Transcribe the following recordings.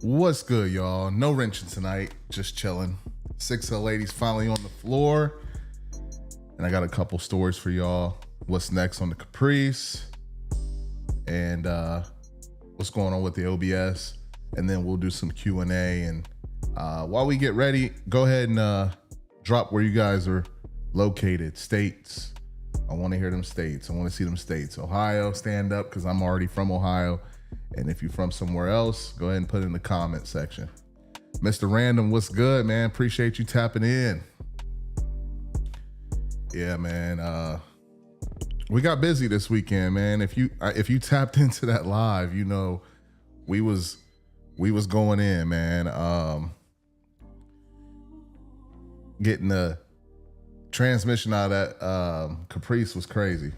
What's good, y'all? No wrenching tonight, just chilling. 6L ladies finally on the floor, and I got a couple stories for y'all. What's next on the Caprice, and what's going on with the OBS, and then we'll do some Q&A. And while we get ready, go ahead and drop where you guys are located, states. I want to hear them states. I want to see them states. Ohio, stand up, because I'm already from Ohio. And if you're from somewhere else, go ahead and put it in the comment section. Mr. Random, what's good, man? Appreciate you tapping in. Yeah, man. We got busy this weekend, man. If you tapped into that live, you know we was going in, man. Getting the transmission out of that Caprice was crazy.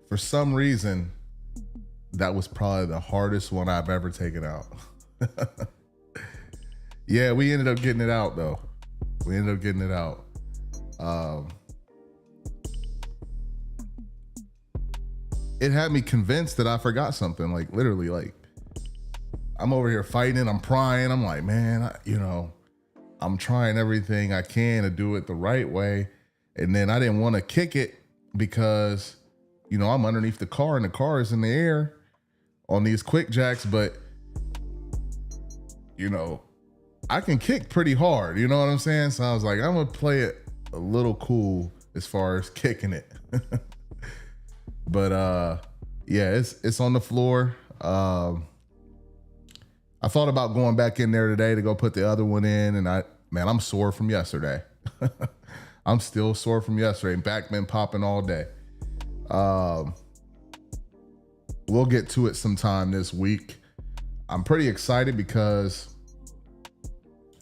For some reason, that was probably the hardest one I've ever taken out. Yeah, we ended up getting it out though. We ended up getting it out. It had me convinced that I forgot something. Like literally, like I'm over here fighting, I'm prying. I'm like, man, I'm trying everything I can to do it the right way. And then I didn't want to kick it because, I'm underneath the car and the car is in the air on these quick jacks, but I can kick pretty hard, you know what I'm saying? So I was like, I'm gonna play it a little cool as far as kicking it. But yeah, it's on the floor. I thought about going back in there today to go put the other one in, and I'm sore from yesterday. I'm still sore from yesterday. Back been popping all day. We'll get to it sometime this week. I'm pretty excited because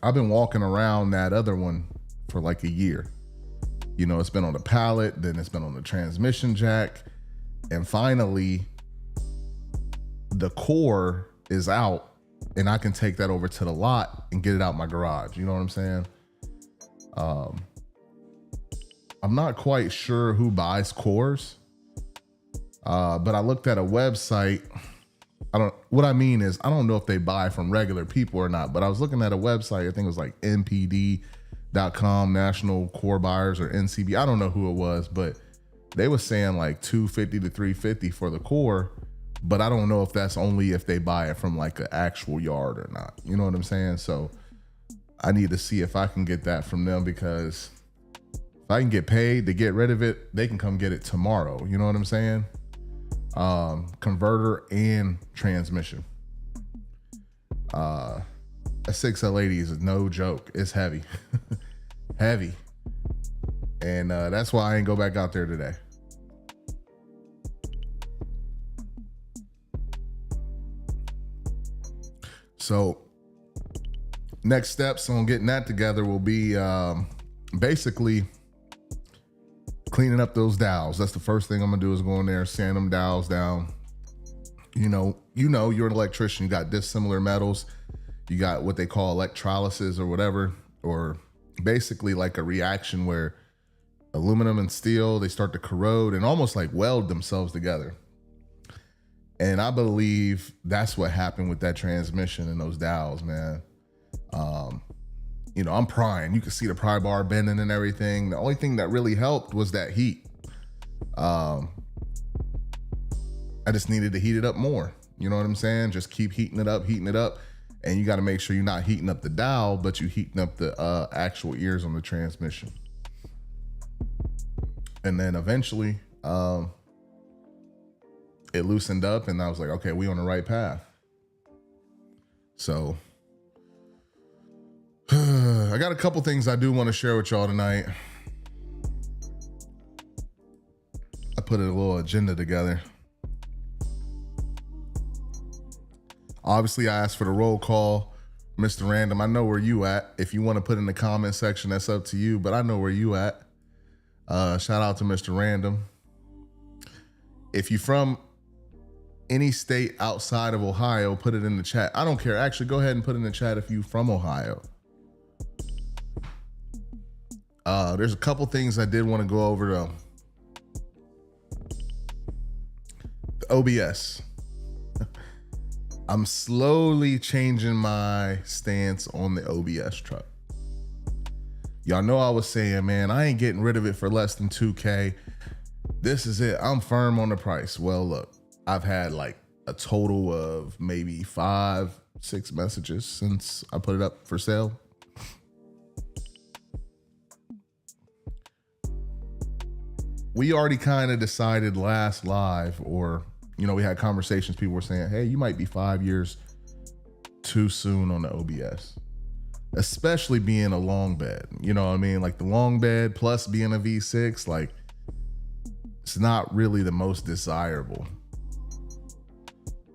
I've been walking around that other one for like a year. It's been on the pallet, then it's been on the transmission jack, and finally the core is out and I can take that over to the lot and get it out my garage. You know what I'm saying? I'm not quite sure who buys cores. But I looked at a website. What I mean is, I don't know if they buy from regular people or not, but I was looking at a website. I think it was like NPD.com, National Core Buyers, or NCB. I don't know who it was, but they were saying like $250 to $350 for the core. But I don't know if that's only if they buy it from like an actual yard or not. You know what I'm saying? So I need to see if I can get that from them, because if I can get paid to get rid of it, they can come get it tomorrow. You know what I'm saying? Converter and transmission. A 6L80 is no joke. It's heavy. Heavy. And that's why I ain't go back out there today. So next steps on getting that together will be basically cleaning up those dowels. That's the first thing I'm gonna do, is go in there, sand them dowels down. You're an electrician. You got dissimilar metals. You got what they call electrolysis or whatever, or basically like a reaction where aluminum and steel, they start to corrode and almost like weld themselves together. And I believe that's what happened with that transmission and those dowels, man. I'm prying. You can see the pry bar bending and everything. The only thing that really helped was that heat. I just needed to heat it up more. You know what I'm saying? Just keep heating it up. And you got to make sure you're not heating up the dowel, but you're heating up the actual ears on the transmission. And then eventually, it loosened up, and I was like, okay, we on the right path. So I got a couple things I do want to share with y'all tonight. I put a little agenda together. Obviously, I asked for the roll call. Mr. Random, I know where you at. If you want to put in the comment section, that's up to you, but I know where you at. Shout out to Mr. Random. If you from any state outside of Ohio, put it in the chat. I don't care. Actually, go ahead and put in the chat if you from Ohio. There's a couple things I did want to go over though. The OBS. I'm slowly changing my stance on the OBS truck. Y'all know I was saying, man, I ain't getting rid of it for less than 2K. This is it. I'm firm on the price. Well, look, I've had like a total of maybe 5-6 messages since I put it up for sale. We already kind of decided last live, or, you know, we had conversations. People were saying, hey, you might be 5 years too soon on the OBS, especially being a long bed. You know what I mean? Like the long bed plus being a V6, like it's not really the most desirable.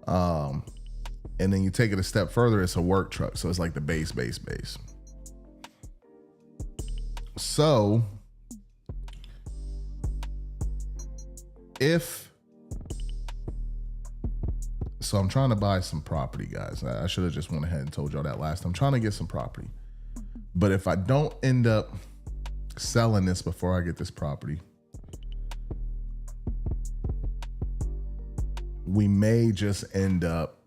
And then you take it a step further, it's a work truck. So it's like the base. So I'm trying to buy some property, guys. I should have just went ahead and told y'all that last time. I'm trying to get some property. But if I don't end up selling this before I get this property, we may just end up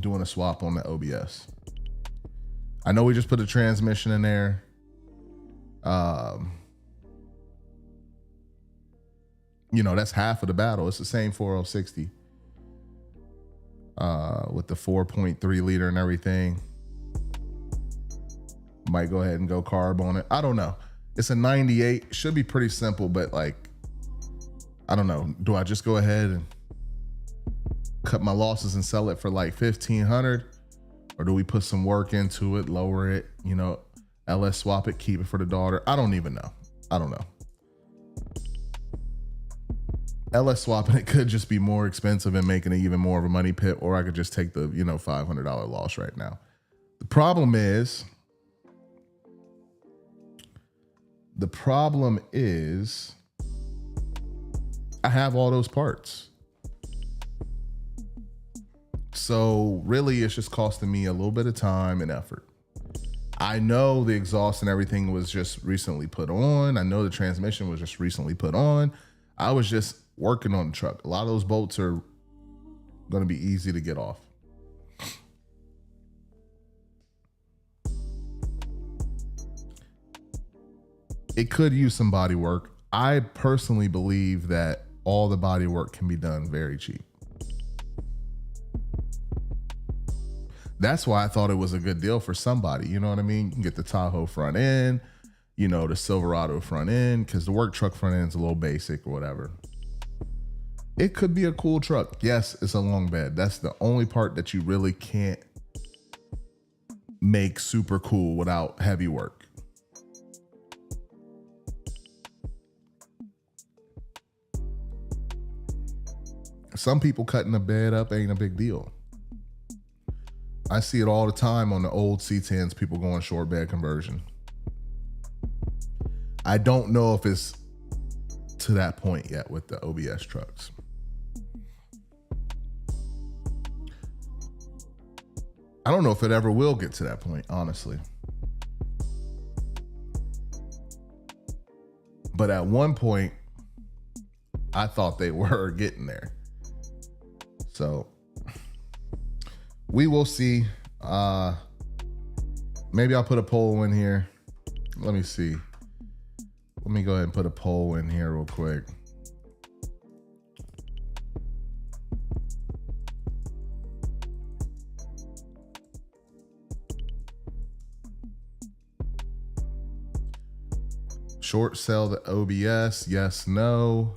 doing a swap on the OBS. I know we just put a transmission in there. You know, that's half of the battle. It's the same 4060 with the 4.3 liter and everything. Might go ahead and go carb on it. I don't know. It's a 98. Should be pretty simple, but like, I don't know. Do I just go ahead and cut my losses and sell it for like 1,500? Or do we put some work into it, lower it, you know, LS swap it, keep it for the daughter? I don't even know. I don't know. LS swapping it could just be more expensive and making it even more of a money pit, or I could just take the, you know, $500 loss right now. The problem is I have all those parts. So really it's just costing me a little bit of time and effort. I know the exhaust and everything was just recently put on. I know the transmission was just recently put on. I was just working on the truck. A lot of those bolts are going to be easy to get off. It could use some body work. I personally believe that all the body work can be done very cheap. That's why I thought it was a good deal for somebody. You know what I mean? You can get the Tahoe front end, you know, the Silverado front end, because the work truck front end is a little basic or whatever. It could be a cool truck. Yes, it's a long bed. That's the only part that you really can't make super cool without heavy work. Some people cutting a bed up ain't a big deal. I see it all the time on the old C10s, people going short bed conversion. I don't know if it's to that point yet with the OBS trucks. I don't know if it ever will get to that point, honestly. But at one point, I thought they were getting there. So we will see. Maybe I'll put a poll in here. Let me see. Let me go ahead and put a poll in here real quick. Short sell the OBS, yes, no.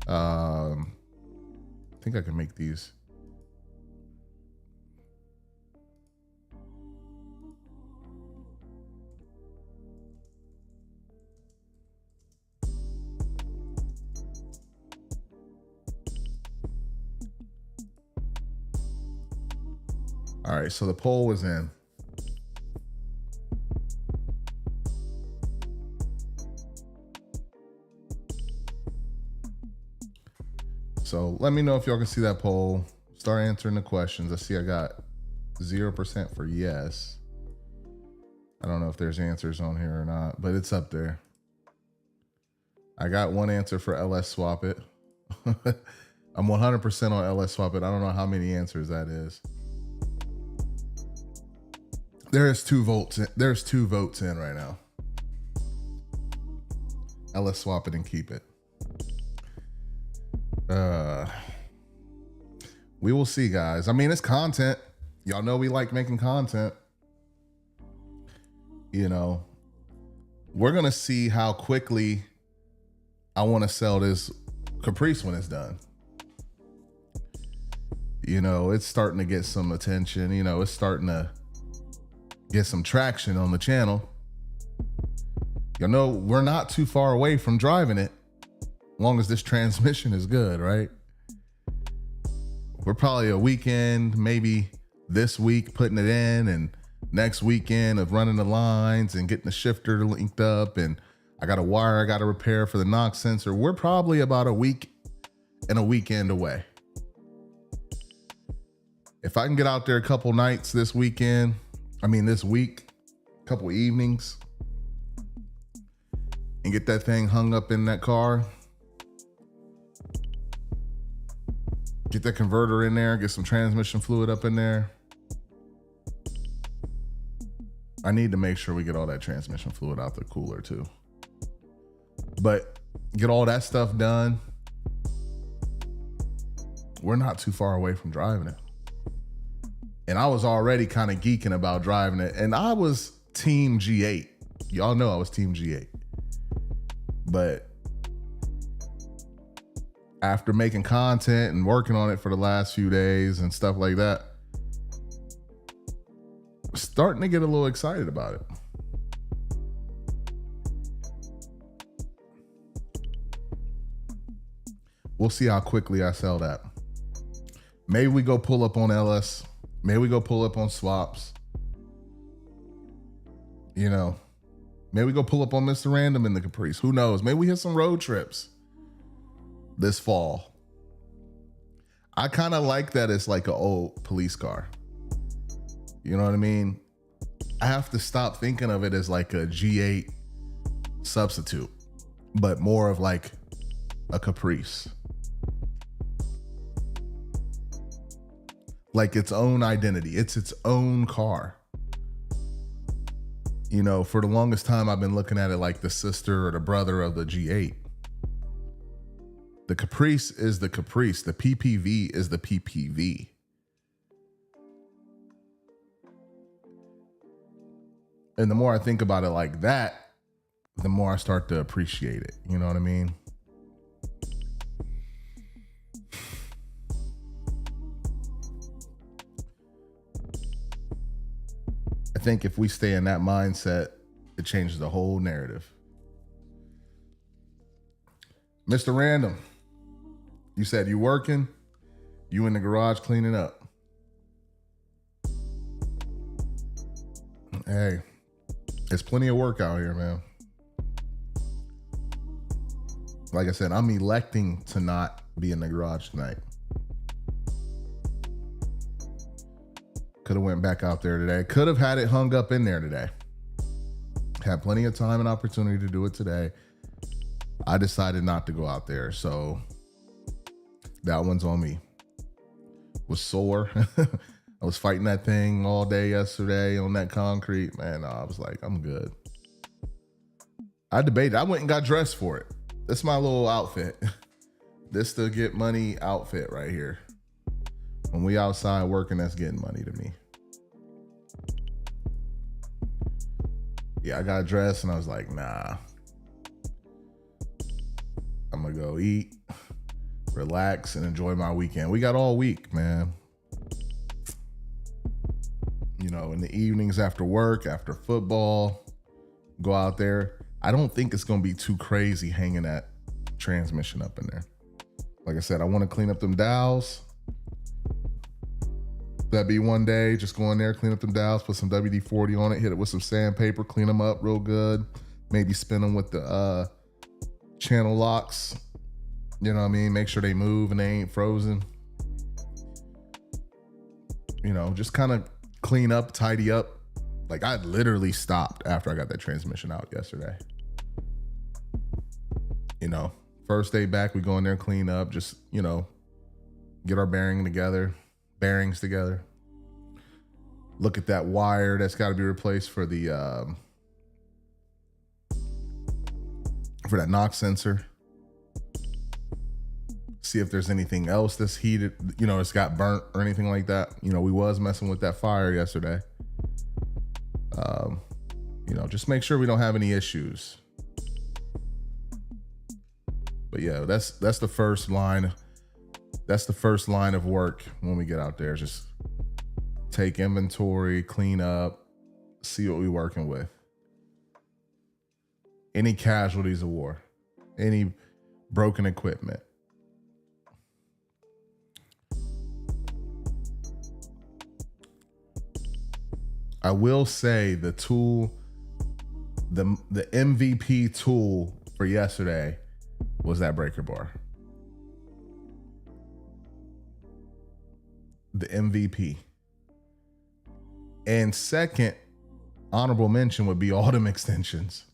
I think I can make these. All right, so the poll was in. So let me know if y'all can see that poll. Start answering the questions. I see I got 0% for yes. I don't know if there's answers on here or not, but it's up there. I got one answer for LS swap it. I'm 100% on LS swap it. I don't know how many answers that is. There's 2 votes. There's 2 votes in right now. LS swap it and keep it. We will see, guys. I mean, it's content. Y'all know we like making content. You know, we're going to see how quickly I want to sell this Caprice when it's done. You know, it's starting to get some attention. You know, it's starting to get some traction on the channel. You know, we're not too far away from driving it, as long as this transmission is good, right? We're probably a weekend, maybe this week putting it in, and next weekend of running the lines and getting the shifter linked up, and I got a wire I got to repair for the knock sensor. We're probably about a week and a weekend away. If I can get out there a couple nights this week, a couple evenings, and get that thing hung up in that car, get that converter in there, get some transmission fluid up in there. I need to make sure we get all that transmission fluid out the cooler too. But get all that stuff done, we're not too far away from driving it. And I was already kind of geeking about driving it. And I was team G8. Y'all know I was team G8. But after making content and working on it for the last few days and stuff like that, starting to get a little excited about it. We'll see how quickly I sell that. Maybe we go pull up on LS. Maybe we go pull up on swaps. You know, maybe we go pull up on Mr. Random in the Caprice. Who knows? Maybe we hit some road trips this fall. I kind of like that it's like an old police car. You know what I mean? I have to stop thinking of it as like a G8 substitute, but more of like a Caprice. Like its own identity. It's its own car. You know, for the longest time, I've been looking at it like the sister or the brother of the G8. The Caprice is the Caprice. The PPV is the PPV. And the more I think about it like that, the more I start to appreciate it. You know what I mean? I think if we stay in that mindset, it changes the whole narrative. Mr. Random, you said you working, you in the garage cleaning up. Hey, there's plenty of work out here, man. Like I said, I'm electing to not be in the garage tonight. Could have went back out there today. Could have had it hung up in there today. Had plenty of time and opportunity to do it today. I decided not to go out there, so that one's on me. Was sore. I was fighting that thing all day yesterday on that concrete. Man, I was like, I'm good. I debated. I went and got dressed for it. That's my little outfit. This the get money outfit right here. When we outside working, that's getting money to me. Yeah, I got dressed and I was like, nah. I'm gonna go eat, relax, and enjoy my weekend. We got all week, man. You know, in the evenings after work, after football, go out there. I don't think it's gonna be too crazy hanging that transmission up in there. Like I said, I want to clean up them dowels. That'd be one day, just go in there, clean up them dowels, put some WD-40 on it, hit it with some sandpaper, clean them up real good. Maybe spin them with the channel locks. You know what I mean? Make sure they move and they ain't frozen. You know, just kind of clean up, tidy up. Like I literally stopped after I got that transmission out yesterday. You know, First day back, we go in there, clean up, just, you know, get our bearings together. Look at that wire that's got to be replaced for the for that knock sensor. See if there's anything else that's heated, you know, it's got burnt or anything like that. You know, we was messing with that fire yesterday. You know, just make sure we don't have any issues. But yeah, that's the first line. That's the first line of work when we get out there. Just take inventory, clean up, see what we're working with. Any casualties of war, any broken equipment. I will say the tool, the MVP tool for yesterday was that breaker bar. The MVP. And second, honorable mention would be all them extensions.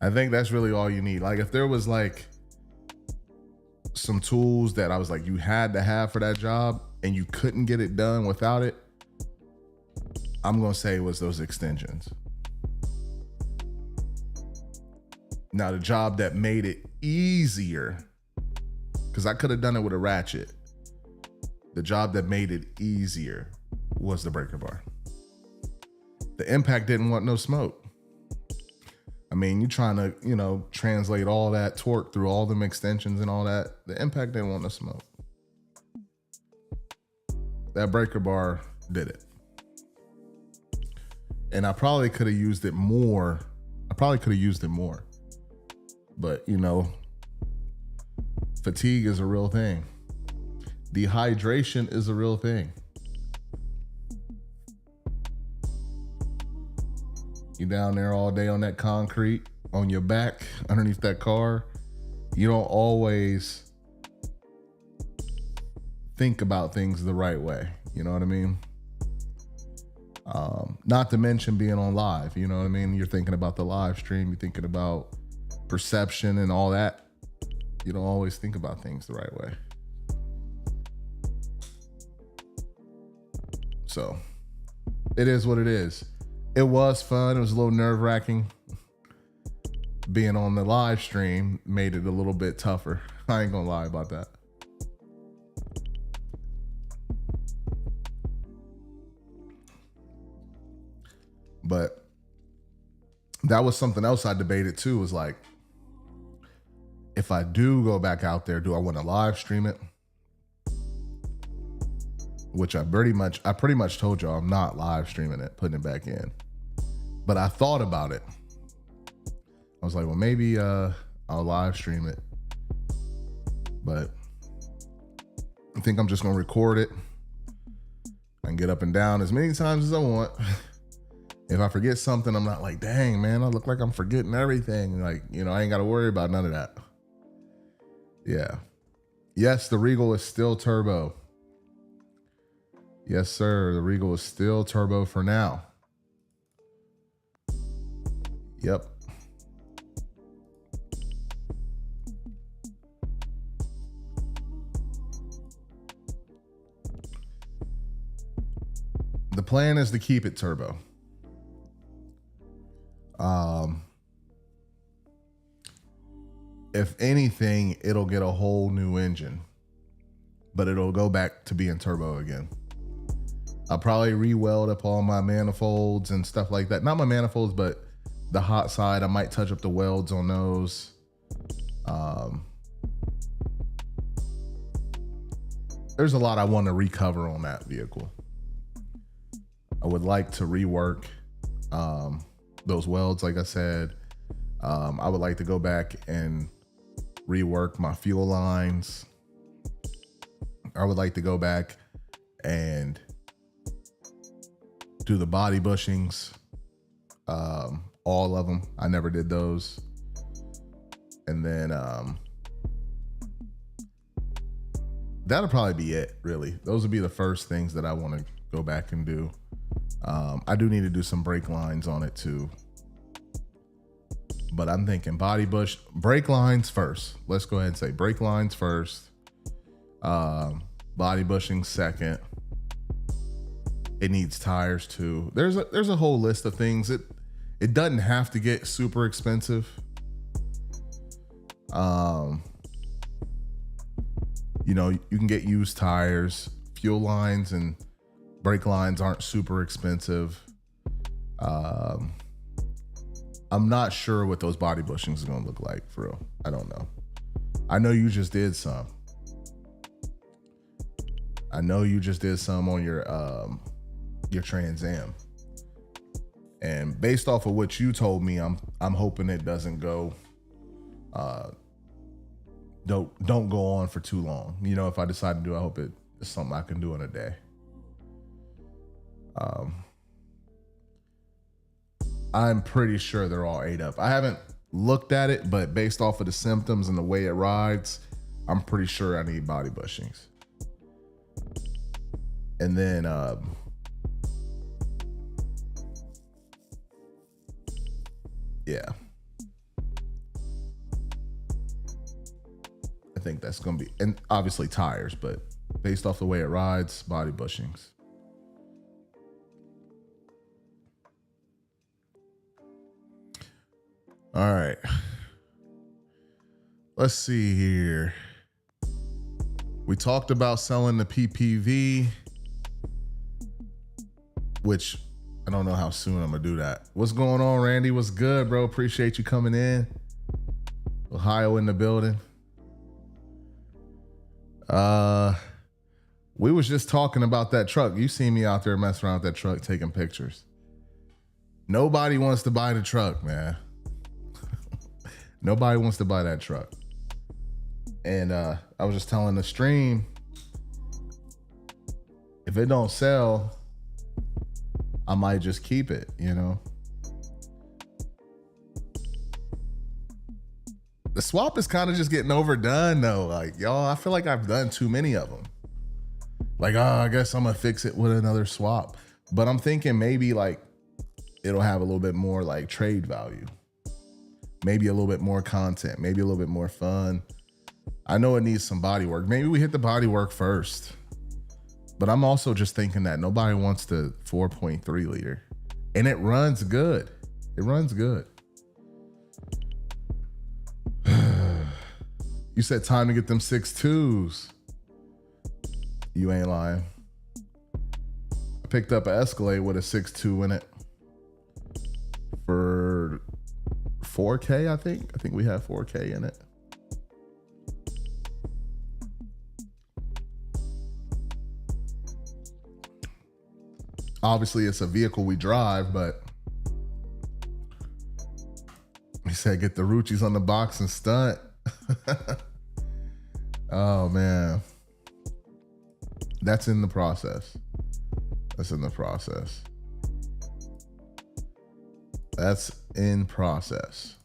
I think that's really all you need. Like if there was like some tools that I was like, you had to have for that job and you couldn't get it done without it, I'm going to say it was those extensions. Now the job that made it easier, because I could have done it with a ratchet. The job that made it easier was the breaker bar. The impact didn't want no smoke. I mean, you trying to, you know, translate all that torque through all them extensions and all that. The impact didn't want no smoke. That breaker bar did it. And I probably could have used it more. But, you know, fatigue is a real thing. Dehydration is a real thing. You down there all day on that concrete, on your back, underneath that car. You don't always think about things the right way. You know what I mean? Not to mention being on live, you know what I mean? You're thinking about the live stream, you're thinking about perception and all that. You don't always think about things the right way. So it is what it is. It was fun. It was a little nerve-wracking. Being on the live stream made it a little bit tougher. I ain't gonna lie about that. But that was something else I debated too, was like, if I do go back out there, do I want to live stream it? Which I pretty much told y'all I'm not live streaming it, putting it back in. But I thought about it. I was like, well, maybe I'll live stream it. But I think I'm just gonna record it and get up and down as many times as I want. If I forget something, I'm not like, dang, man, I look like I'm forgetting everything. Like, you know, I ain't got to worry about none of that. Yeah. Yes, the Regal is still turbo. Yes, sir. The Regal is still turbo for now. Yep. The plan is to keep it turbo. If anything, it'll get a whole new engine, but it'll go back to being turbo again. I'll probably re-weld up all my manifolds and stuff like that. Not my manifolds, but the hot side. I might touch up the welds on those. There's a lot I want to recover on that vehicle. I would like to rework those welds, like I said. I would like to go back and rework my fuel lines. I would like to go back and do the body bushings, all of them. I never did those. And then that'll probably be it, really. Those would be the first things that I want to go back and do. I do need to do some brake lines on it too. But I'm thinking brake lines first. Let's go ahead and say brake lines first. Body bushing second. It needs tires too. There's a whole list of things. It doesn't have to get super expensive. You know, you can get used tires. Fuel lines and brake lines aren't super expensive. I'm not sure what those body bushings are gonna look like for real. I don't know. I know you just did some. I know you just did some on your Trans Am. And based off of what you told me, I'm hoping it doesn't go don't go on for too long. You know, if I decide to do, I hope it's something I can do in a day. I'm pretty sure they're all ate up. I haven't looked at it, but based off of the symptoms and the way it rides, I'm pretty sure I need body bushings. And then yeah. I think that's gonna be, and obviously tires, but based off the way it rides, body bushings. All right. Let's see here. We talked about selling the PPV, which I don't know how soon I'm gonna do that. What's going on, Randy? What's good, bro? Appreciate you coming in. Ohio in the building. We was just talking about that truck. You see me out there messing around with that truck, taking pictures. Nobody wants to buy the truck, man. Nobody wants to buy that truck. And I was just telling the stream, if it don't sell, I might just keep it, you know? The swap is kind of just getting overdone though. Like, y'all, I feel like I've done too many of them. Like, I guess I'm gonna fix it with another swap. But I'm thinking maybe like it'll have a little bit more like trade value. Maybe a little bit more content, maybe a little bit more fun. I know it needs some body work. Maybe we hit the body work first. But I'm also just thinking that nobody wants the 4.3 liter. And it runs good. It runs good. You said time to get them 6.2s. You ain't lying. I picked up an Escalade with a 6.2 in it for 4K, I think. I think we have 4K in it. Obviously, it's a vehicle we drive, but he said get the Roochis on the box and stunt. Oh, man. That's in the process. That's in the process. That's in process.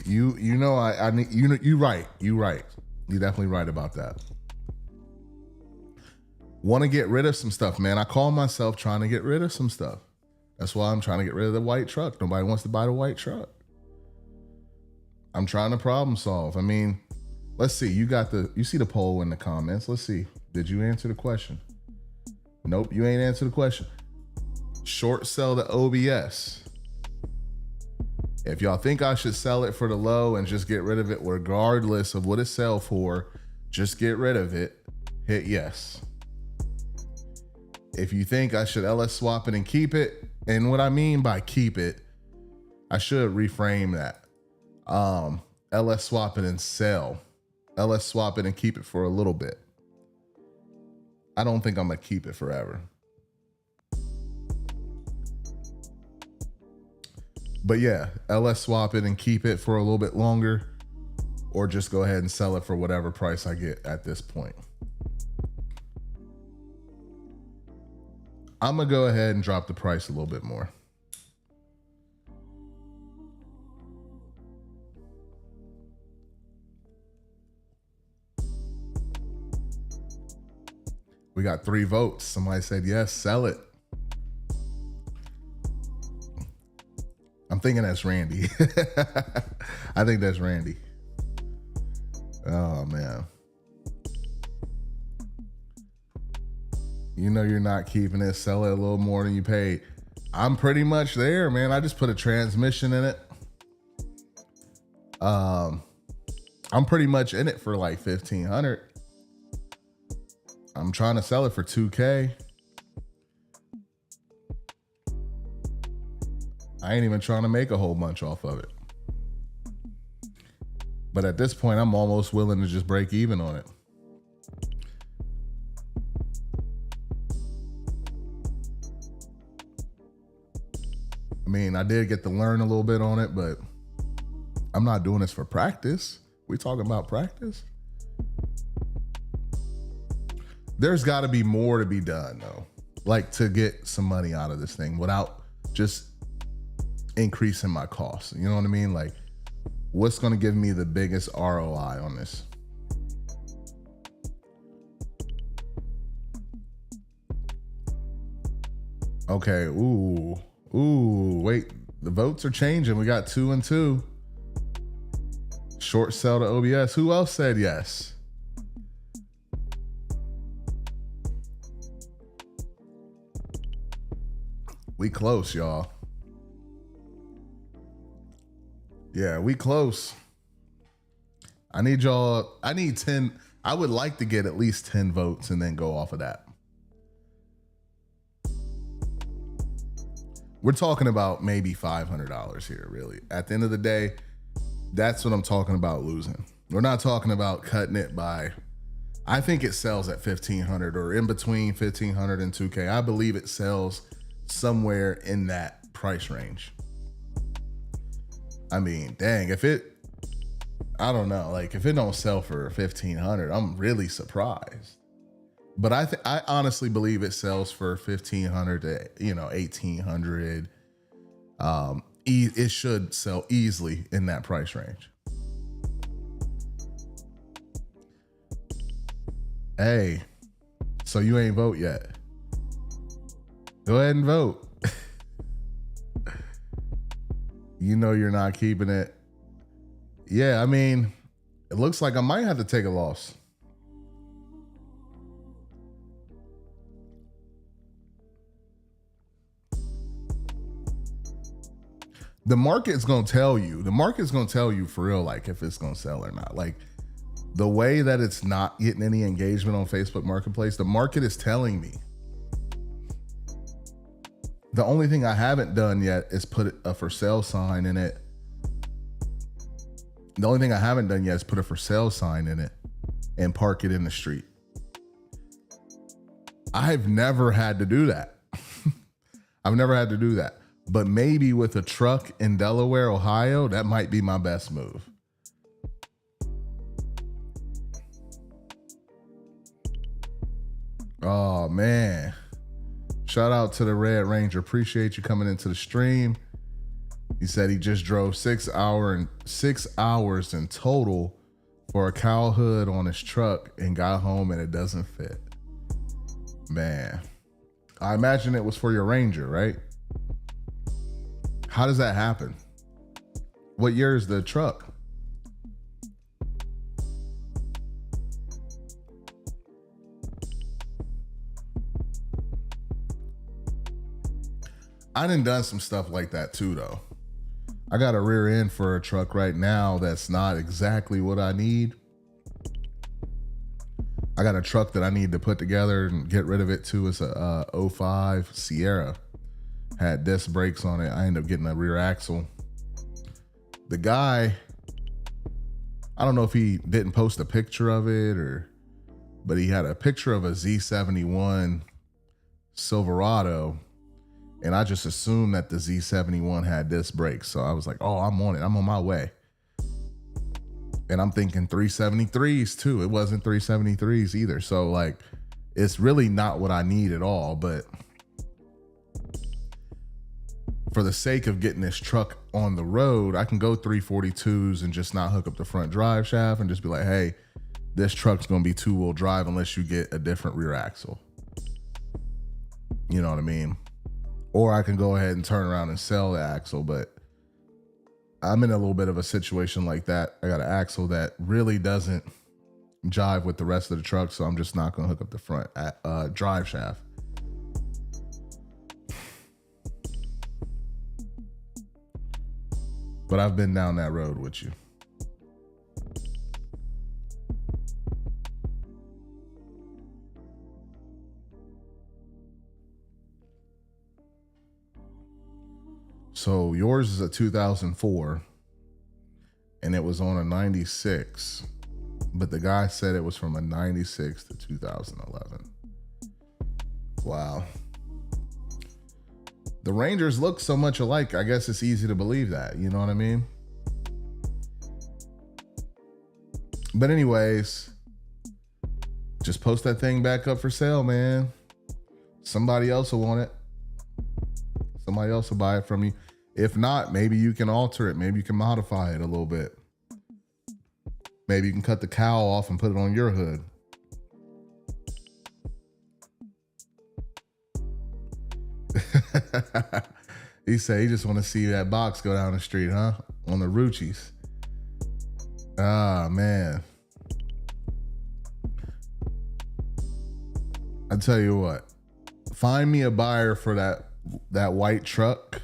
You know I need you right. You right. You definitely right about that. Want to get rid of some stuff, man. I call myself trying to get rid of some stuff. That's why I'm trying to get rid of the white truck. Nobody wants to buy the white truck. I'm trying to problem solve. I mean, let's see. You see the poll in the comments. Let's see. Did you answer the question? Nope, you ain't answered the question. Short sell the OBS. If y'all think I should sell it for the low and just get rid of it regardless of what it sell for, just get rid of it, hit yes. If you think I should LS swap it and keep it, and what I mean by keep it, I should reframe that. LS swap it and sell. LS swap it and keep it for a little bit. I don't think I'm gonna keep it forever. But yeah, LS swap it and keep it for a little bit longer, or just go ahead and sell it for whatever price I get at this point. I'm gonna go ahead and drop the price a little bit more. We got 3 votes. Somebody said yes, sell it. I'm thinking that's Randy. I think that's Randy. Oh man. You know you're not keeping it. Sell it a little more than you paid. I'm pretty much there, man. I just put a transmission in it. I'm pretty much in it for like 1,500. I'm trying to sell it for 2K. I ain't even trying to make a whole bunch off of it. But at this point, I'm almost willing to just break even on it. I mean, I did get to learn a little bit on it, but I'm not doing this for practice. We talking about practice? There's got to be more to be done, though. Like to get some money out of this thing without just increasing my costs. You know what I mean? Like, what's going to give me the biggest ROI on this? Okay. Ooh, wait. The votes are changing. We got 2 and 2. Short sell to OBS. Who else said yes? We close, y'all. Yeah, we close. I need 10. I would like to get at least 10 votes and then go off of that. We're talking about maybe $500 here, really. At the end of the day, that's what I'm talking about losing. We're not talking about cutting it by, I think it sells at 1,500 or in between 1,500 and 2K. I believe it sells somewhere in that price range. I mean, dang, I don't know, like if it don't sell for 1,500, I'm really surprised. But I honestly believe it sells for 1,500 to 1,800. It should sell easily in that price range. Hey, so you ain't vote yet. Go ahead and vote. You know you're not keeping it. Yeah, I mean, it looks like I might have to take a loss. The market's going to tell you. The market's going to tell you for real, like if it's going to sell or not. Like the way that it's not getting any engagement on Facebook Marketplace, the market is telling me. The only thing I haven't done yet is put a for sale sign in it. The only thing I haven't done yet is put a for sale sign in it and park it in the street. I've never had to do that. I've never had to do that. But maybe with a truck in Delaware, Ohio, that might be my best move. Oh, man. Shout out to the Red Ranger. Appreciate you coming into the stream. He said he just drove 6 hours in total for a cowl hood on his truck and got home and it doesn't fit. Man, I imagine it was for your Ranger, right? How does that happen? What year is the truck? I done some stuff like that too, though. I got a rear end for a truck right now that's not exactly what I need. I got a truck that I need to put together and get rid of it too. It's a 05 Sierra. Had disc brakes on it. I ended up getting a rear axle. The guy, I don't know if he didn't post a picture of it but he had a picture of a Z71 Silverado. And I just assumed that the Z71 had disc brakes. So I was like, oh, I'm on it. I'm on my way. And I'm thinking 373s too. It wasn't 373s either. So like, it's really not what I need at all. But for the sake of getting this truck on the road, I can go 342s and just not hook up the front drive shaft and just be like, hey, this truck's going to be 2-wheel drive unless you get a different rear axle. You know what I mean? Or I can go ahead and turn around and sell the axle, but I'm in a little bit of a situation like that. I got an axle that really doesn't jive with the rest of the truck, so I'm just not going to hook up the front drive shaft. But I've been down that road with you. So yours is a 2004 and it was on a 96, but the guy said it was from a 96 to 2011. Wow. The Rangers look so much alike. I guess it's easy to believe that, you know what I mean? But anyways, just post that thing back up for sale, man. Somebody else will want it. Somebody else will buy it from you. If not, maybe you can alter it. Maybe you can modify it a little bit. Maybe you can cut the cowl off and put it on your hood. He said he just want to see that box go down the street, huh? On the Roochis. Ah, man. I tell you what, find me a buyer for that white truck.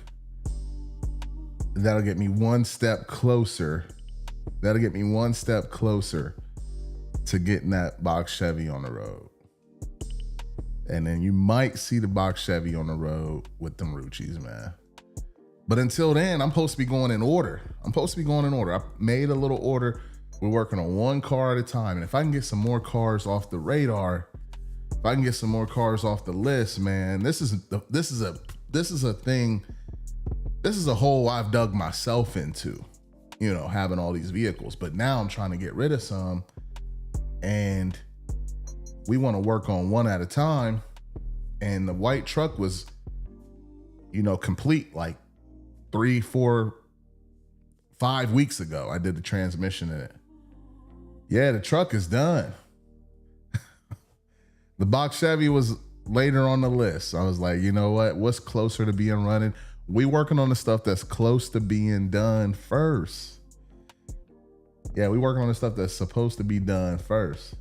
That'll get me one step closer. That'll get me one step closer to getting that box Chevy on the road. And then you might see the box Chevy on the road with them Roochis, man. But until then, I'm supposed to be going in order. I made a little order. We're working on one car at a time. And if I can get some more cars off the radar, if I can get some more cars off the list, man, this is a thing. This is a hole I've dug myself into, you know, having all these vehicles. But now I'm trying to get rid of some, and we want to work on one at a time. And the white truck was, you know, complete like 3, 4, 5 weeks ago. I did the transmission in it. Yeah, the truck is done. The box Chevy was later on the list. I was like, you know what? What's closer to being running? We working on the stuff that's close to being done first. Yeah, we working on the stuff that's supposed to be done first.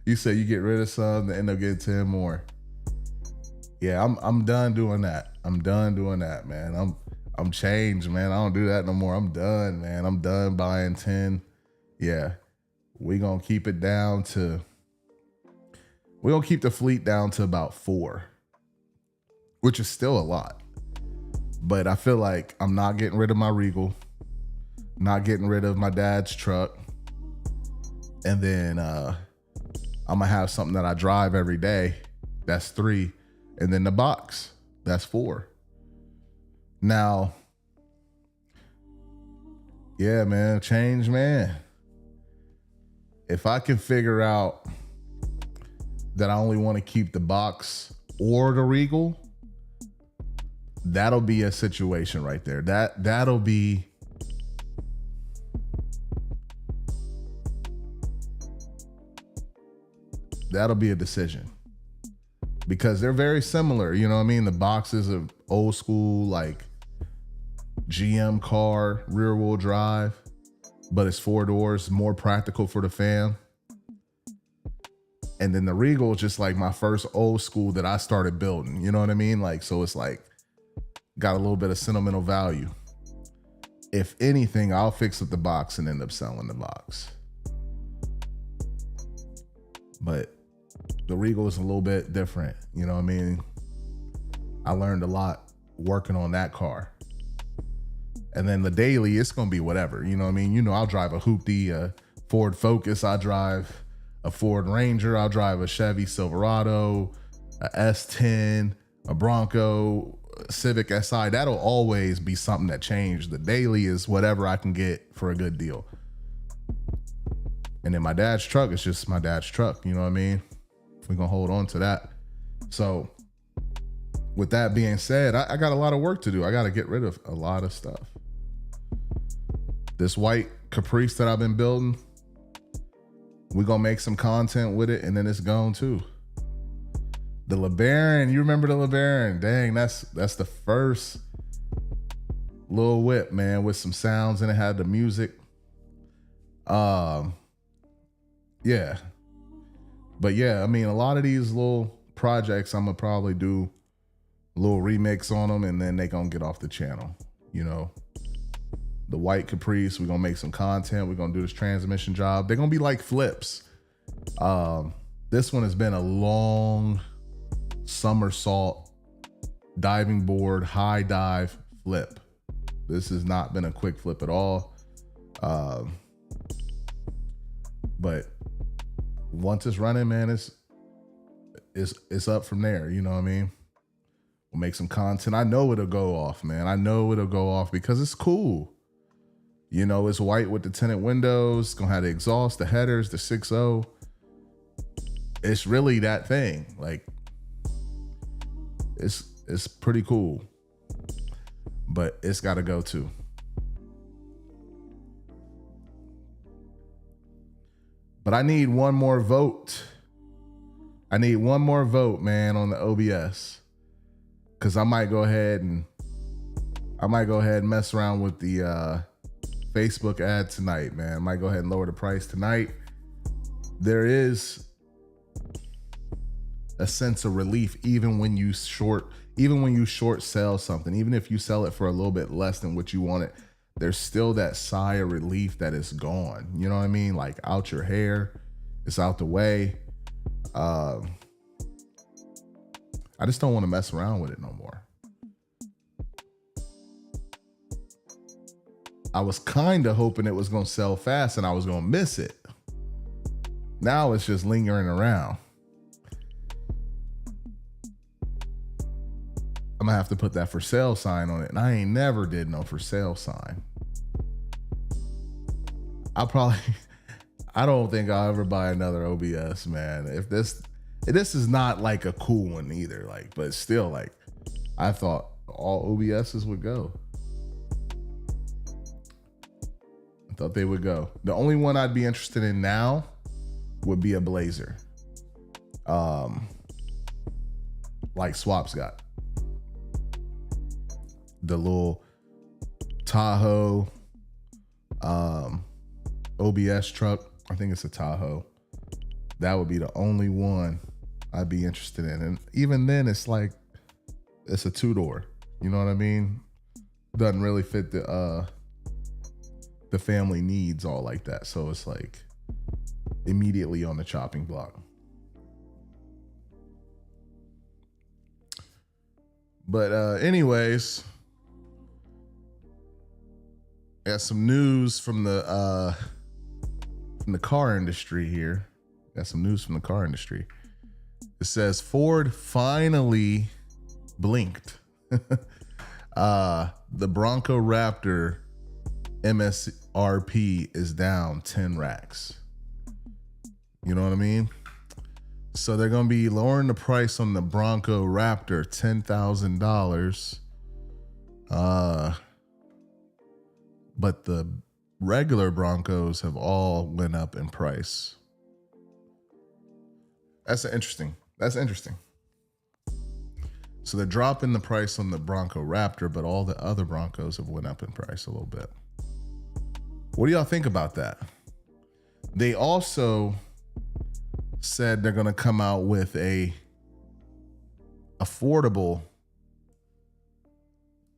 You say you get rid of some, they end up getting 10 more. Yeah, I'm done doing that. I'm done doing that, man. I'm changed, man. I don't do that no more. I'm done, man. I'm done buying 10. Yeah. We're going to keep it down to, we're going to keep the fleet down to about 4, which is still a lot. But I feel like I'm not getting rid of my Regal, not getting rid of my dad's truck. And then I'm going to have something that I drive every day. That's 3. And then the box, that's 4. Now, yeah, man, change, man. If I can figure out that I only want to keep the box or the Regal, that'll be a situation right there. That'll be a decision, because they're very similar. You know what I mean? The box is an old school, like GM car, rear wheel drive, but it's 4 doors, more practical for the fam. And then the Regal is just like my first old school that I started building. You know what I mean? Like, so it's like got a little bit of sentimental value. If anything, I'll fix up the box and end up selling the box. But the Regal is a little bit different. You know what I mean? I learned a lot working on that car. And then the daily, it's going to be whatever. You know what I mean? You know, I'll drive a Hoopty, a Ford Focus. I drive a Ford Ranger. I'll drive a Chevy Silverado, a S10, a Bronco, a Civic Si. That'll always be something that changed. The daily is whatever I can get for a good deal. And then my dad's truck is just my dad's truck. You know what I mean? We're going to hold on to that. So with that being said, I got a lot of work to do. I got to get rid of a lot of stuff. This white Caprice that I've been building, we're going to make some content with it, and then it's gone too. The LeBaron, you remember the LeBaron? Dang, that's the first little whip, man, with some sounds and it had the music. Yeah. But yeah, I mean, a lot of these little projects, I'm gonna probably do a little remix on them and then they gonna get off the channel. You know, the white Caprice, we're gonna make some content. We're gonna do this transmission job. They're gonna be like flips. This one has been a long somersault diving board, high dive flip. This has not been a quick flip at all. But once it's running, man, it's up from there. You know what I mean? We'll make some content. I know it'll go off, man. I know it'll go off because it's cool. You know, it's white with the tinted windows. It's gonna have the exhaust, the headers, the 6.0. It's really that thing. Like, it's pretty cool. But it's gotta go too. But I need one more vote. I need one more vote, man, on the OBS. Cause I might go ahead and mess around with the Facebook ad tonight, man. I might go ahead and lower the price tonight. There is a sense of relief even when you short sell something, even if you sell it for a little bit less than what you want it, there's still that sigh of relief that it's gone. You know what I mean? Like, out your hair, it's out the way. I just don't want to mess around with it no more. I was kind of hoping it was going to sell fast and I was going to miss it. Now it's just lingering around. I'm gonna have to put that for sale sign on it. And I ain't never did no for sale sign. I don't think I'll ever buy another OBS, man. If this is not like a cool one either, like, but still, like, I thought all OBSs would go. I thought they would go. The only one I'd be interested in now would be a Blazer. Like Swap's got. The little Tahoe OBS truck. I think it's a Tahoe. That would be the only one I'd be interested in. And even then, it's like, it's a two-door. You know what I mean? Doesn't really fit the family needs all like that. So it's like immediately on the chopping block. But anyways, got some news from the car industry here. Got some news from the car industry. It says Ford finally blinked. The Bronco Raptor MSRP is down 10 racks. You know what I mean? So they're going to be lowering the price on the Bronco Raptor $10,000. But the regular Broncos have all went up in price. That's interesting. So they're dropping the price on the Bronco Raptor, but all the other Broncos have went up in price a little bit. What do y'all think about that? They also said they're going to come out with a affordable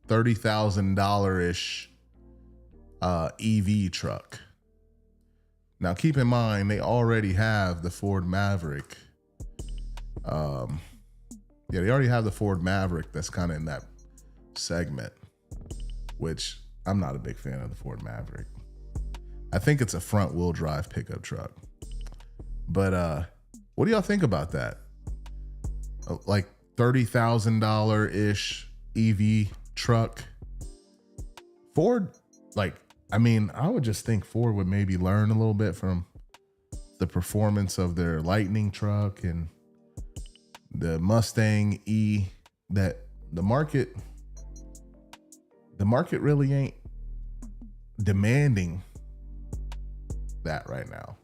$30,000-ish EV truck. Now, keep in mind, they already have the Ford Maverick. They already have the Ford Maverick that's kind of in that segment, which I'm not a big fan of the Ford Maverick. I think it's a front wheel drive pickup truck. But what do y'all think about that? Like $30,000-ish EV truck. Ford, like, I mean, I would just think Ford would maybe learn a little bit from the performance of their Lightning truck and the Mustang E, that the market really ain't demanding that right now.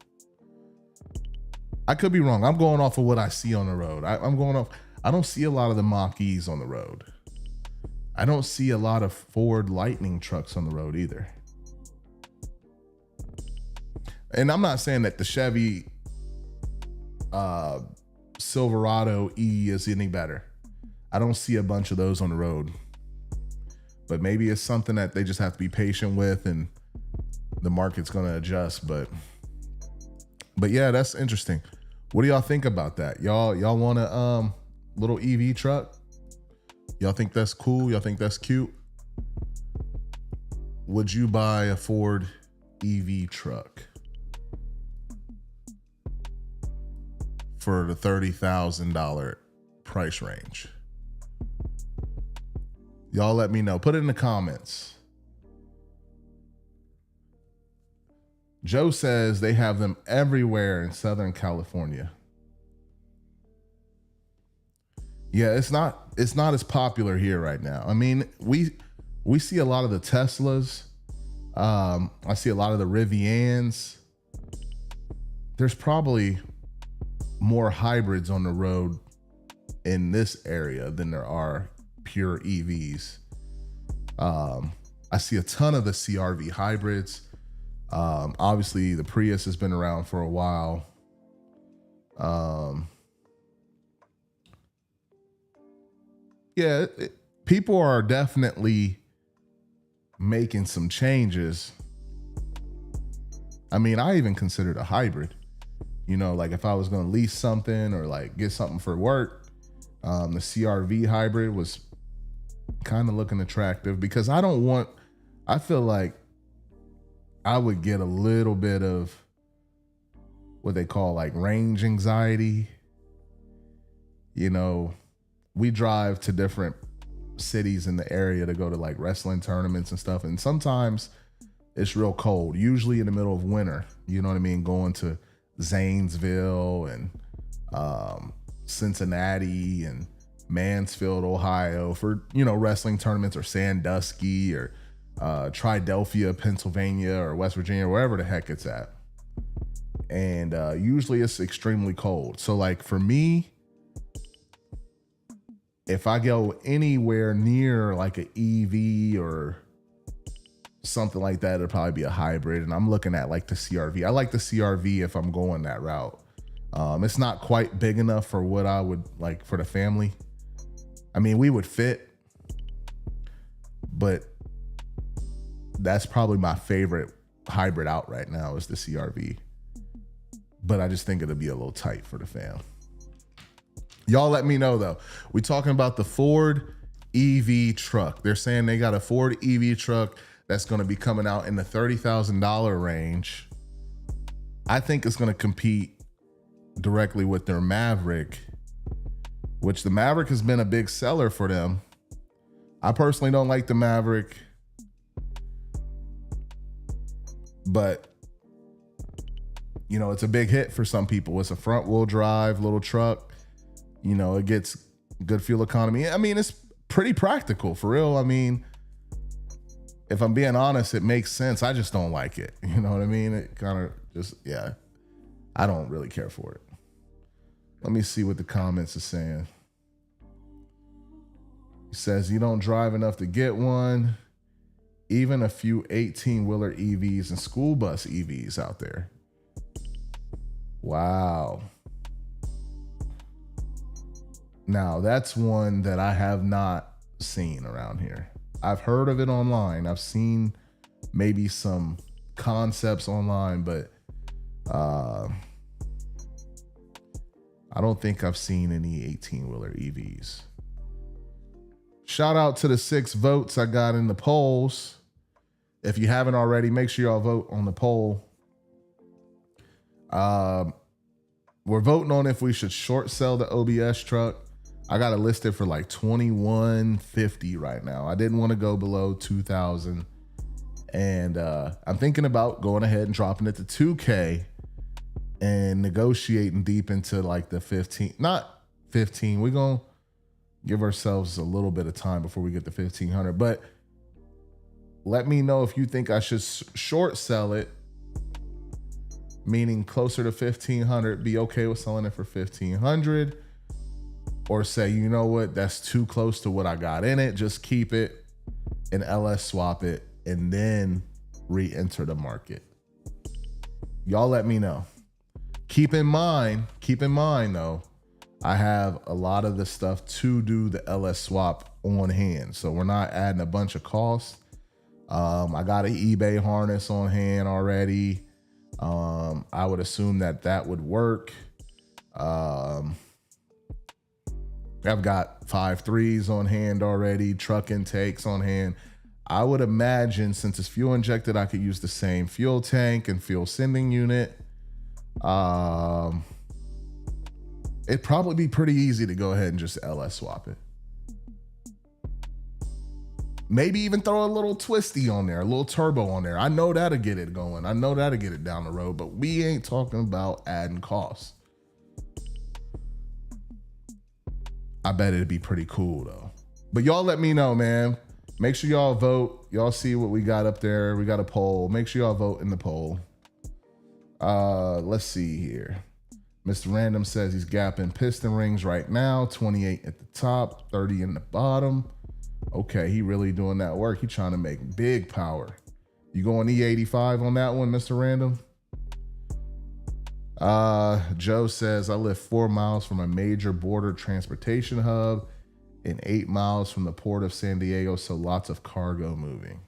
I could be wrong. I'm going off of what I see on the road. I don't see a lot of the Mach-E's on the road. I don't see a lot of Ford Lightning trucks on the road either. And I'm not saying that the Chevy Silverado E is any better. I don't see a bunch of those on the road. But maybe it's something that they just have to be patient with and the market's going to adjust. But yeah, that's interesting. What do y'all think about that? Y'all want a little EV truck? Y'all think that's cool? Y'all think that's cute? Would you buy a Ford EV truck for the $30,000 price range? Y'all let me know. Put it in the comments. Joe says they have them everywhere in Southern California. Yeah, it's not as popular here right now. I mean, we see a lot of the Teslas. I see a lot of the Rivians. There's probably more hybrids on the road in this area than there are pure EVs. I see a ton of the CRV hybrids. Obviously, the Prius has been around for a while. People are definitely making some changes. I mean, I even considered a hybrid. You know, like if I was going to lease something or like get something for work, the CRV hybrid was kind of looking attractive because I feel like I would get a little bit of what they call like range anxiety. You know, we drive to different cities in the area to go to like wrestling tournaments and stuff. And sometimes it's real cold, usually in the middle of winter. You know what I mean? Going to Zanesville and Cincinnati and Mansfield, Ohio for, you know, wrestling tournaments, or Sandusky or Triadelphia, Pennsylvania, or West Virginia, wherever the heck it's at. And usually it's extremely cold. So like for me, if I go anywhere near like an EV or something like that, it'll probably be a hybrid. And I'm looking at like the CRV. I like the CRV if I'm going that route. It's not quite big enough for what I would like for the family. I mean, we would fit, but that's probably my favorite hybrid out right now is the CRV. But I just think it'll be a little tight for the fam. Y'all let me know though. We're talking about the Ford EV truck. They're saying they got a Ford EV truck that's going to be coming out in the $30,000 range. I think it's going to compete directly with their Maverick, which the Maverick has been a big seller for them. I personally don't like the Maverick, but you know, it's a big hit for some people. It's a front wheel drive little truck. You know, it gets good fuel economy. I mean, it's pretty practical for real. I mean, if I'm being honest, it makes sense. I just don't like it. You know what I mean? It kind of just, yeah, I don't really care for it. Let me see what the comments are saying. He says, you don't drive enough to get one. Even a few 18-wheeler EVs and school bus EVs out there. Wow. Now, that's one that I have not seen around here. I've heard of it online. I've seen maybe some concepts online, but I don't think I've seen any 18-wheeler EVs. Shout out to the 6 votes I got in the polls. If you haven't already, make sure y'all vote on the poll. We're voting on if we should short sell the OBS truck. I got it listed for like $2,150 right now. I didn't want to go below $2,000. And I'm thinking about going ahead and dropping it to $2K and negotiating deep into like the 15, not 15. We're going to give ourselves a little bit of time before we get to 1,500. But let me know if you think I should short sell it, meaning closer to 1,500. Be okay with selling it for 1,500. or say, you know what, that's too close to what I got in it, just keep it and LS swap it and then re-enter the market. Y'all let me know. Keep in mind though, I have a lot of the stuff to do the LS swap on hand. So we're not adding a bunch of costs. I got an eBay harness on hand already. I would assume that would work. I've got 5.3s on hand already, truck intakes on hand. I would imagine since it's fuel injected, I could use the same fuel tank and fuel sending unit. It'd probably be pretty easy to go ahead and just LS swap it. Maybe even throw a little twisty on there, a little turbo on there. I know that'll get it going. I know that'll get it down the road, but we ain't talking about adding costs. I bet it'd be pretty cool though. But y'all let me know, man. Make sure y'all vote. Y'all see what we got up there. We got a poll. Make sure y'all vote in the poll. Let's see here. Mr. Random says he's gapping piston rings right now. 28 at the top, 30 in the bottom. Okay, he really doing that work. He trying to make big power. You going E85 on that one, Mr. Random? Joe says, I live 4 miles from a major border transportation hub and 8 miles from the port of San Diego, so lots of cargo moving.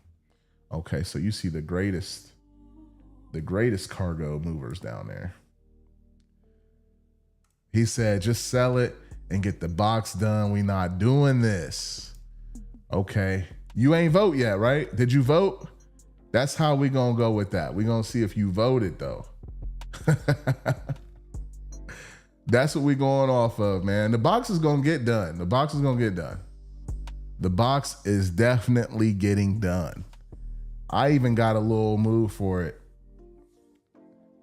Okay, so you see the greatest cargo movers down there. He said, just sell it and get the box done. We not doing this. Okay. You ain't vote yet, right? Did you vote? That's how we gonna go with that. We gonna see if you voted though. That's what we going off of, man. The box is gonna get done. The box is gonna get done. The box is definitely getting done. I even got a little move for it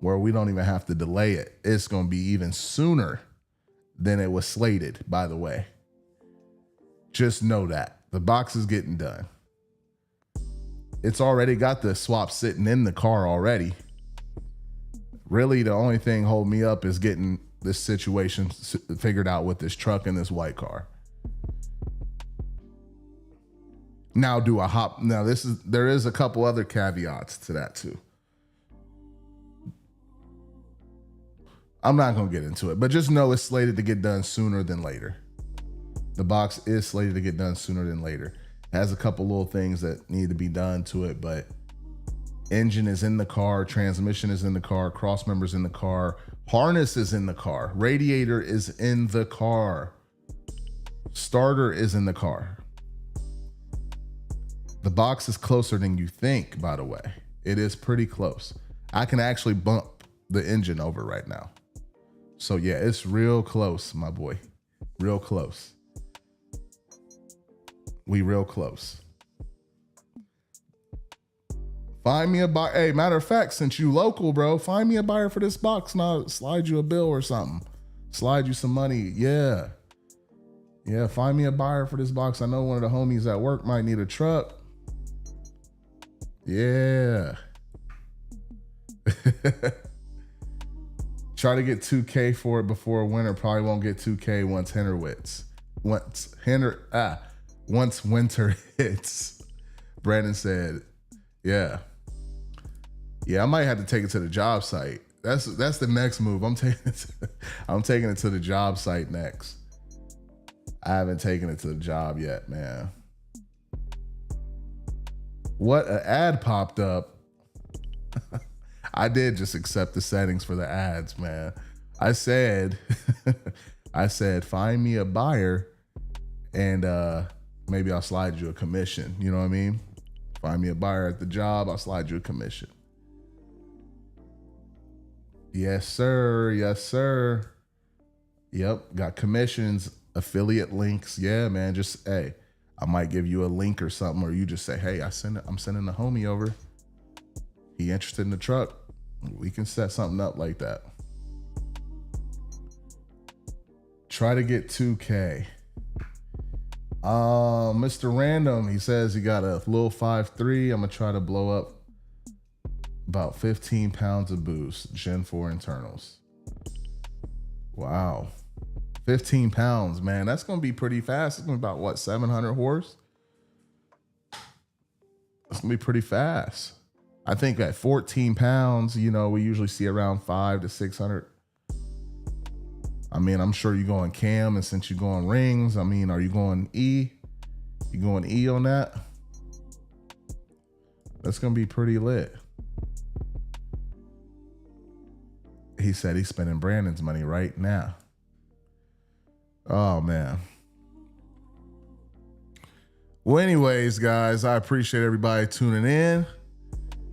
where we don't even have to delay it. It's going to be even sooner than it was slated, by the way. Just know that. The box is getting done. It's already got the swap sitting in the car already. Really, the only thing holding me up is getting this situation figured out with this truck and this white car. Now there is a couple other caveats to that too. I'm not going to get into it, but just know it's slated to get done sooner than later. The box is slated to get done sooner than later. It has a couple little things that need to be done to it, but engine is in the car, transmission is in the car, cross members in the car, harness is in the car, radiator is in the car, starter is in the car. The box is closer than you think, by the way. It is pretty close. I can actually bump the engine over right now. So yeah, it's real close, my boy. Real close. We real close. Find me a buyer. Hey, matter of fact, since you local, bro, find me a buyer for this box and I'll slide you a bill or something. Slide you some money. Yeah. Yeah, find me a buyer for this box. I know one of the homies at work might need a truck. Yeah. Try to get 2K for it before winter. Probably won't get 2K once winter hits. Brandon said, yeah. Yeah, I might have to take it to the job site. That's the next move. I'm taking it to the job site next. I haven't taken it to the job yet, man. What an ad popped up. I did just accept the settings for the ads, man. I said, find me a buyer and maybe I'll slide you a commission. You know what I mean? Find me a buyer at the job, I'll slide you a commission. Yes, sir. Yes, sir. Yep. Got commissions, affiliate links. Yeah, man. Just, hey, I might give you a link or something, or you just say, hey, I'm sending the homie over. He interested in the truck. We can set something up like that. Try to get 2K. Mr. Random, he says he got a little 5.3. I'm gonna try to blow up about 15 pounds of boost, Gen 4 internals. Wow. 15 pounds, man. That's going to be pretty fast. It's going to be about, what, 700 horse? It's going to be pretty fast. I think at 14 pounds, you know, we usually see around 500 to 600. I mean, I'm sure you're going cam, and since you're going rings, I mean, are you going E? You going E on that? That's going to be pretty lit. He said he's spending Brandon's money right now. Oh, man. Well, anyways, guys, I appreciate everybody tuning in.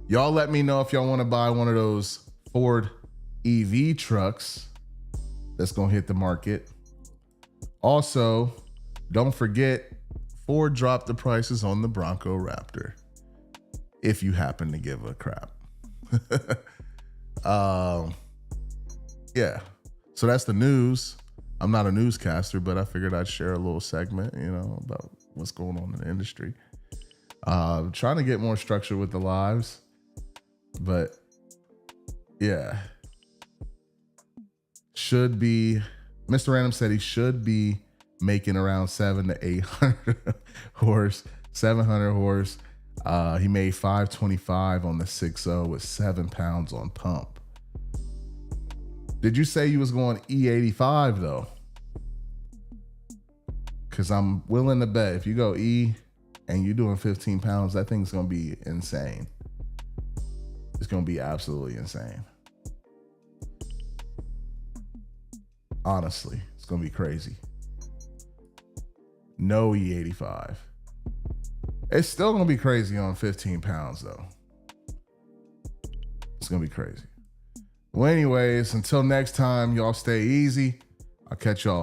Y'all let me know if y'all want to buy one of those Ford EV trucks that's going to hit the market. Also, don't forget, Ford dropped the prices on the Bronco Raptor, if you happen to give a crap. Yeah. So that's the news. I'm not a newscaster, but I figured I'd share a little segment, you know, about what's going on in the industry. Trying to get more structure with the lives, but yeah. Should be, Mr. Random said he should be making around 700 to 800 horse, 700 horse. He made 525 on the 6.0 with 7 pounds on pump. Did you say you was going E85 though? Because I'm willing to bet if you go E and you're doing 15 pounds, that thing's going to be insane. It's going to be absolutely insane. Honestly, it's going to be crazy. No E85. It's still going to be crazy on 15 pounds though. It's going to be crazy. Well, anyways, until next time, y'all stay easy. I'll catch y'all.